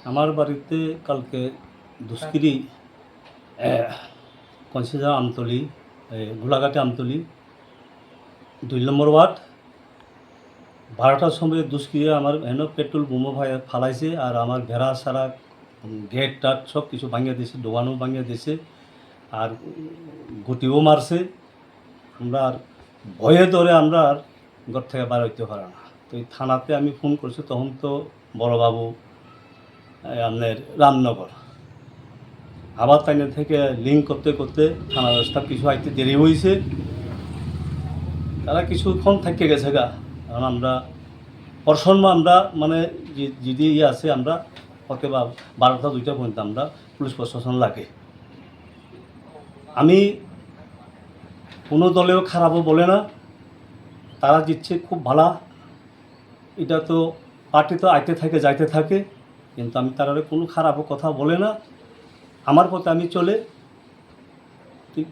আমার বাড়িতে কালকে দুষ্কৃতী কনসিডার আমতলি, গোলাঘাটে আমতলি 2 নম্বর ওয়ার্ড 12টার সময় দুষ্কৃতী আমার পেট্রোল বোমা ফালাইছে আর আমার ভেড়া সারা গেট টাট সব কিছু ভাঙিয়ে দিয়েছে, দোকানও ভাঙিয়ে দিয়েছে আর গুটিও মারছে। আমরা আর ভয়ে ধরে আমরা আর ঘর থেকে বার হইতে পারে না। তো এই থানাতে আমি ফোন করছি, তখন তো বড়বাবু আপনার রামনগর আবার তাইনে থেকে লিঙ্ক করতে করতে থানা ব্যবস্থা কিছু আইতে দেরি হয়েছে, তারা কিছুক্ষণ থেকে গেছে গা। কারণ আমরা প্রসন্ন আমরা মানে যদি আছে আমরা হতে বা 12টা 2টা পর্যন্ত আমরা পুলিশ প্রশাসন লাগে। আমি কোনো দলেও খারাপও বলে না, তারা জিতছে খুব ভালো। এটা তো পার্টি তো আইতে থাকে যাইতে থাকে, কিন্তু আমি তারা কোনো খারাপও কথা বলে না, আমার পথে আমি চলে। ঠিক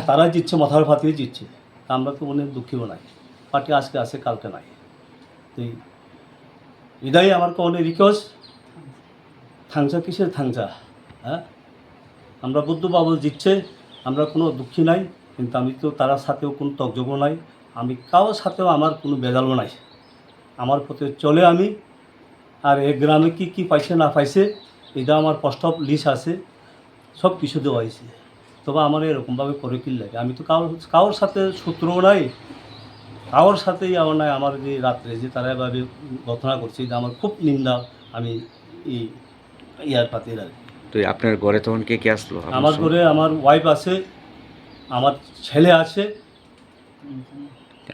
তারা জিতছে, মাথার ফাতিয়ে জিতছে, আমরা তো অনেক দুঃখীও নাই। পার্টি আজকে আছে কালকে নাই। তো এটাই আমার অনেক রিকোয়েস্ট। থাংচা কিসের থাংচা? হ্যাঁ, আমরা বুদ্ধবাবু জিতছে, আমরা কোনো দুঃখী নাই, কিন্তু আমি তো তার সাথেও কোনো তকযোগ্য নাই, আমি কারোর সাথেও আমার কোনো বেজালও নাই, আমার পথে চলে আমি। আর এই গ্রামে কী কী পাইছে না পাইছে এটা আমার প্রস্তাব লিস্ট আছে, সব কিছু দেওয়া হয়েছে। তবে আমার এরকমভাবে করে কি লাগে, আমি তো কারোর সাথে শত্রুও নাই, কারোর সাথেই আমার নাই। আমার যে রাত্রে যে তারা এভাবে ঘটনা করছে এটা আমার খুব নিন্দা। আমি এই ইয়ার পাতি আর তো আপনার ঘরে তখন কে কে আসলো? আমার ঘরে আমার ওয়াইফ আছে, আমার ছেলে আছে,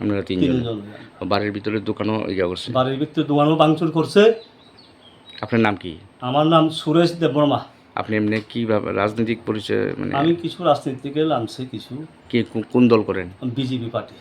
আপনারা তিনজন। তিনজন। বাড়ির ভিতরে দোকানও ইয়া করছে? বাড়ির ভিতরে দোকানও ভাঙচুর করছে। আপনার নাম কি? আমার নাম সুরেশ দেববর্মা। আপনি এমনি কীভাবে রাজনৈতিক পরিচয় মানে? আমি কিছু রাজনীতিকে নামছে, কিছু কি কোন দল করেন? BJP party.